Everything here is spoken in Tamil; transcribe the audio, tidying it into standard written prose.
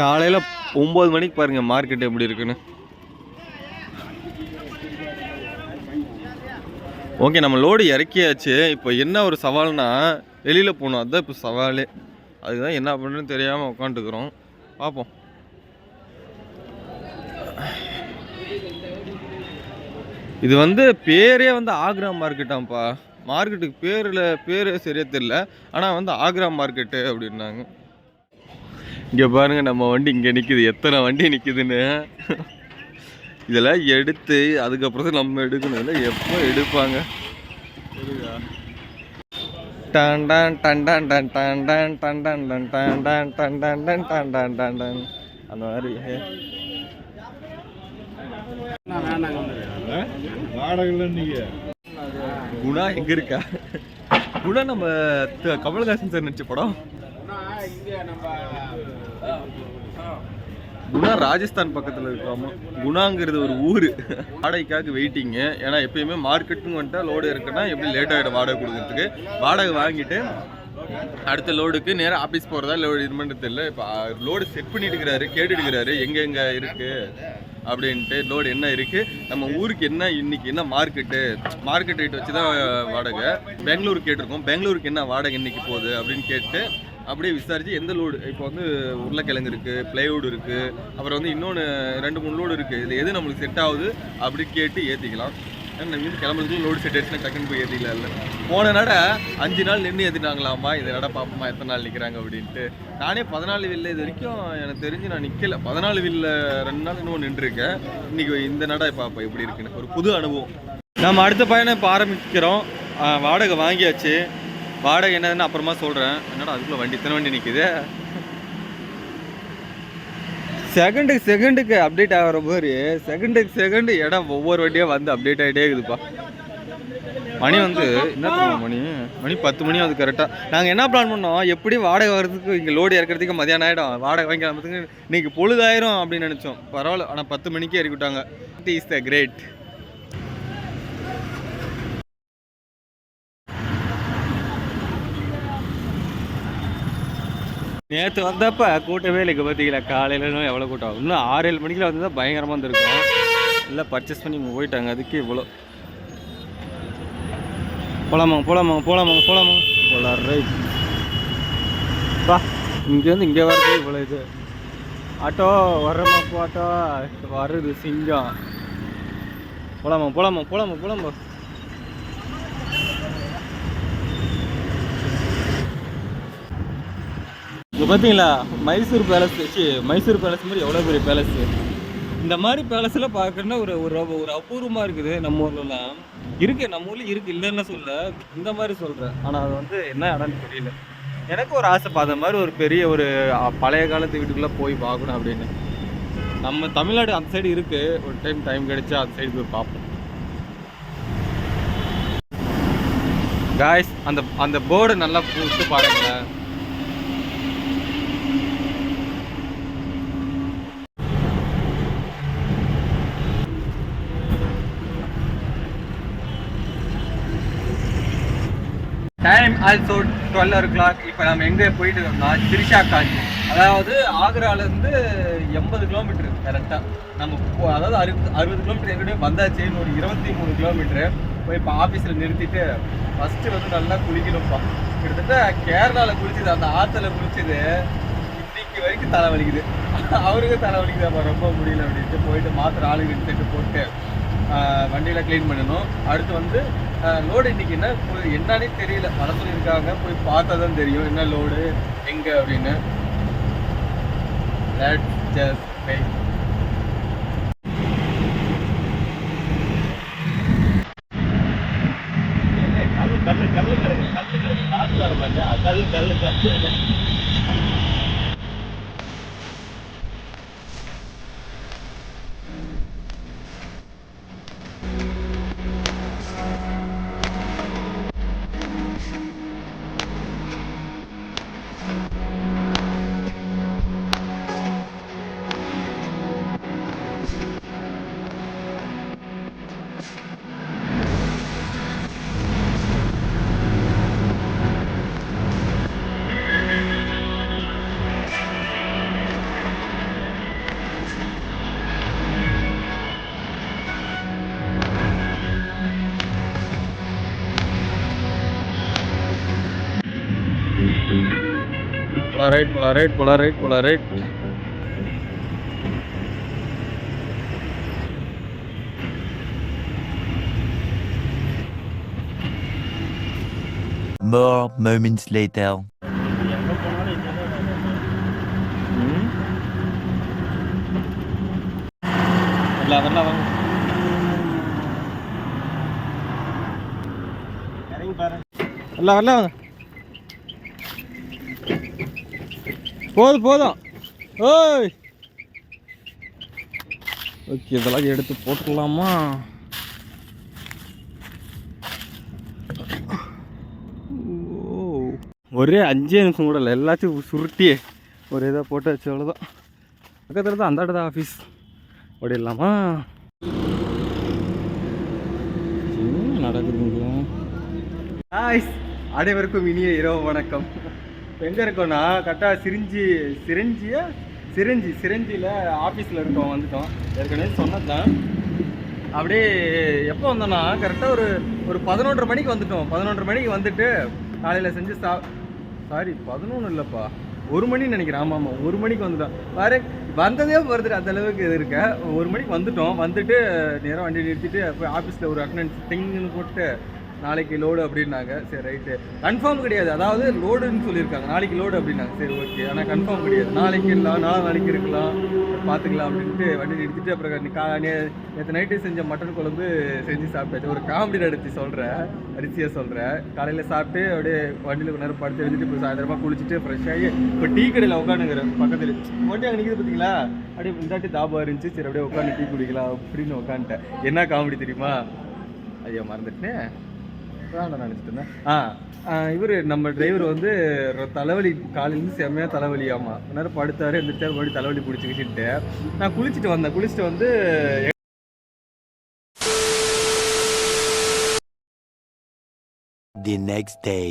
காலையில் 9 மணிக்கு பாருங்கள் மார்க்கெட் எப்படி இருக்குன்னு. ஓகே, நம்ம லோடு இறக்கியாச்சு. இப்போ என்ன ஒரு சவால்னா வெளியில் போகணும். அதுதான் இப்போ சவாலே. அதுதான் என்ன பண்ணுறதுன்னு தெரியாமல் உட்காந்துக்கிறோம். பார்ப்போம். இது வந்து பேரே வந்து ஆக்ரா மார்க்கெட்டாம்ப்பா. மார்க்கெட்டுக்கு பேர் சரியாக தெரியல. ஆனால் வந்து ஆக்ரா மார்க்கெட்டு அப்படின்னாங்க. இங்கே பாருங்கள் நம்ம வண்டி இங்கே நிற்குது. எத்தனை வண்டி நிற்குதுன்னு. இதெல்லாம் எடுத்து அதுக்கப்புறம் தான் நம்ம எடுக்கணும். இல்லை எப்போ எடுப்பாங்க. டான் டான் டான் டான் டான் டான் டான் டான் டான் டான் டான் டான் டான் டான் டான் டான் டான் டான் அந்த மாதிரி. குணா எங்க இருக்கா? குணா நம்ம கமல்ஹாசன் சார் நடிச்ச படம். குணா ராஜஸ்தான் பக்கத்தில் இருக்காமா. குணாங்கிறது ஒரு ஊர். வாடகைக்காக வெயிட்டிங்கு. ஏன்னா எப்பயுமே மார்க்கெட்டுன்னு வந்துட்டா லோடு இருக்குன்னா எப்படி லேட் ஆகிடும் வாடகை கொடுக்கறதுக்கு. வாடகை வாங்கிட்டு அடுத்த லோடுக்கு நேராக ஆஃபீஸ் போகிறதா லோடு இது பண்ணுறது இல்லை. இப்போ லோடு செட் பண்ணிட்டு இருக்கிறாரு, கேட்டுட்டுருக்கிறாரு எங்கெங்கே இருக்குது அப்படின்ட்டு. லோடு என்ன இருக்குது, நம்ம ஊருக்கு என்ன இன்னைக்கு என்ன மார்க்கெட் ரேட் வச்சு தான் வாடகை. பெங்களூருக்கு கேட்டிருக்கோம், பெங்களூருக்கு என்ன வாடகை இன்னைக்கு போகுது அப்படின்னு கேட்டு அப்படியே விசாரித்து எந்த லோடு. இப்போ வந்து உருளைக்கிழங்கு இருக்குது, ப்ளைவுட் இருக்குது, அப்புறம் வந்து இன்னொன்று 2-3 லோடு இருக்குது. இதில் எது நம்மளுக்கு செட் ஆகுது அப்படி கேட்டு ஏற்றிக்கலாம். ஏன்னா நம்ம வீட்டு கிளம்புறதுக்கு லோடு செட் ஆயிடுச்சுன்னா டக்குன்னு போய் ஏற்றிக்கலாம். இல்லை போன நட 5 நாள் நின்று ஏற்றினாங்களாமா. இந்த நட பார்ப்போமா எத்தனை நாள் நிற்கிறாங்க அப்படின்ட்டு. நானே 14 வீலில் இது வரைக்கும் எனக்கு தெரிஞ்சு நான் நிற்கலை. 14 வீலில் 2 நாள் இன்னும் நின்றுருக்கேன். இன்றைக்கி இந்த நட பார்ப்போம் எப்படி இருக்குன்னு. ஒரு புது அனுபவம். நம்ம அடுத்த பயணம் இப்போ ஆரம்பிக்கிறோம். வாடகை வாங்கியாச்சு. வாடகை என்னதுன்னு அப்புறமா சொல்கிறேன். என்னடா அதுக்குள்ளே வண்டி இத்தனை வண்டி நிற்குது. செகண்டுக்கு அப்டேட் ஆகிற மாதிரி செகண்டு இடம் ஒவ்வொரு வண்டியாக வந்து அப்டேட் ஆகிட்டே இருக்குதுப்பா. மணி வந்து என்ன மணி 10 மணி வந்து கரெக்டாக. நாங்கள் என்ன பிளான் பண்ணோம், எப்படி வாடகை வர்றதுக்கு இங்கே லோடு இறக்கிறதுக்கு மதியானம் ஆகிடும், வாடகை வாங்கி கிளம்புறதுக்கு இன்றைக்கி பொழுதாயிரும் அப்படின்னு நினச்சோம். பரவாயில்ல, ஆனால் 10 மணிக்கே இறக்கிவிட்டாங்க. It is the great. நேற்று வந்தப்போ கூட்டவே இல்லை. பார்த்தீங்களா காலையிலும் எவ்வளோ கூட்டம். இன்னும் 6-7 மணிக்கில் வந்து தான் பயங்கரமாக இருந்திருக்கும். இல்லை பர்ச்சேஸ் பண்ணி இங்கே போயிட்டாங்க. அதுக்கு இவ்வளோ. போலாமாங்க போலாம் ரைட்ப்பா. இங்கேருந்து இங்கே வர்றது இவ்வளோ இது. ஆட்டோ வர்றமாப்போ ஆட்டோ வருது சிங்கம். போலாமா. இப்போ பார்த்தீங்களா மைசூர் பேலஸ் மாதிரி எவ்வளோ பெரிய பேலஸு. இந்த மாதிரி பேலஸ்லாம் பார்க்குறதுனா ஒரு அபூர்வமாக இருக்குது. நம்ம ஊர்லலாம் இருக்குது, நம்ம ஊரில் இருக்குது, இல்லைன்னு சொல்ல, இந்த மாதிரி சொல்கிறேன். ஆனால் அது வந்து என்ன இடம்னு தெரியல. எனக்கு ஒரு ஆசைப்பா அந்த மாதிரி ஒரு பெரிய ஒரு பழைய காலத்து வீட்டுக்குள்ளே போய் பார்க்கணும் அப்படின்னு. நம்ம தமிழ்நாடு அந்த சைடு இருக்குது. ஒரு டைம் கிடைச்சா அந்த சைடு போய் பார்ப்போம். காய்ஸ் அந்த போர்டு நல்லா போட்டு பாருங்களேன். Time also 12 o'clock. இப்போ நம்ம எங்கே போயிட்டு இருக்கோம்னா திரிஷா காஞ்சி. அதாவது ஆக்ராலேருந்து 80 கிலோமீட்டரு கரெக்டாக. நம்ம அதாவது 60 கிலோமீட்டர் ஏற்கனவே வந்தாச்சு. ஒரு 23 கிலோமீட்டரு போய் இப்போ ஆஃபீஸில் நிறுத்திட்டு ஃபஸ்ட்டு வந்து நல்லா குளிக்கணும்ப்பா. கிட்டத்தட்ட கேரளாவில் குளிச்சது, அந்த ஆற்றுல குளிச்சது இன்னைக்கு வரைக்கும் தலை வலிக்குது. அவருக்கும் தலை வலிக்குதாப்பா, ரொம்ப முடியல அப்படின்ட்டு போயிட்டு மாத்திரை ஆளுங்க எடுத்துட்டு போட்டு வண்டியில் க்ளீன் பண்ணணும். அடுத்து வந்து லோடு இன்றைக்கி என்னன்னே தெரியல. வர சொல்லியிருக்காங்க, போய் பார்த்தா தான் தெரியும் என்ன லோடு எங்கே அப்படின்னு. Let's just wait. போலாரைட். More moments later. வரலாம் வாங்க. வரலாம் வாங்க. போதும். ஓய் ஓகே, இதெல்லாம் எடுத்து போட்டுடலாமா? ஒரே 5 நிமிஷம் கூட இல்லை, எல்லாத்தையும் சுருட்டி ஒரு இதாக போட்டு வச்சு அவ்வளோதான். பக்கத்தில் தான் அந்த இடத்த ஆஃபீஸ் ஓடிடலாமா? நடக்குதுங்களா? அனைவருக்கும் இனிய இரவு வணக்கம். எங்கே இருக்கோன்னா கரெக்டாக சிரஞ்சியில் ஆஃபீஸில் இருக்கோம். வந்துட்டோம், ஏற்கனவே சொன்னது தான். அப்படியே எப்போ வந்தோன்னா கரெக்டாக ஒரு 11:30 மணிக்கு வந்துட்டோம். 11:30 மணிக்கு வந்துட்டு காலையில் செஞ்சு 11 இல்லைப்பா, 1 மணின்னு நினைக்கிறேன். ஆமாம் 1 மணிக்கு வந்துட்டோம். வேறு வந்ததே வருது அந்த அளவுக்கு இது இருக்க. 1 மணிக்கு வந்துட்டோம். வந்துட்டு நேராக வண்டி நிறுத்திட்டு போய் ஆஃபீஸில் ஒரு அட்டெண்டன்ஸ் டிங்குன்னு போட்டு நாளைக்கு லோடு அப்படின்னாங்க. சரி ரைட்டு, கன்ஃபார்ம் கிடையாது. அதாவது லோடுன்னு சொல்லியிருக்காங்க, நாளைக்கு லோடு அப்படின்னாங்க. சரி ஓகே, ஆனால் கன்ஃபார்ம் கிடையாது. நாளைக்கு இல்லை, நாளைக்கு இருக்கலாம், பார்த்துக்கலாம் அப்படின்ட்டு வண்டி நிறுத்திட்டு அப்புறம் நேற்று நைட்டு செஞ்ச மட்டன் குழம்பு செஞ்சு சாப்பிட்டாச்சு. ஒரு காமெடி நடத்தி சொல்கிறேன், அரிசியாக சொல்கிறேன். காலையில் சாப்பிட்டு அப்படியே வண்டியில் கொஞ்ச நேரம் படுத்து எழுதிட்டு இப்போ சாயந்தரமாக குளிச்சுட்டு ஃப்ரெஷ் ஆகி இப்போ டீ கடையில் உட்காந்துங்கிறேன். பக்கத்தில் வண்டி அங்கே நிற்கிது பார்த்தீங்களா, அப்படியே இந்தாட்டி தாபா இருந்துச்சு. சரி அப்படியே உட்காந்து டீ குடிக்கலாம் அப்படின்னு உட்காந்துட்டேன். என்ன காமெடி தெரியுமா? ஐயா மறந்துட்டேன், நினச்சிட்டு இருந்தேன். இவர் நம்ம டிரைவர் வந்து தலைவலி, காலையிலேருந்து செம்மையாக தலைவலியாமா. நேரம் படுத்தாரு, எந்திரிச்சாரு, மறுபடியும் தலைவலி பிடிச்சிக்கிட்டு நான் குளிச்சுட்டு வந்து The next day.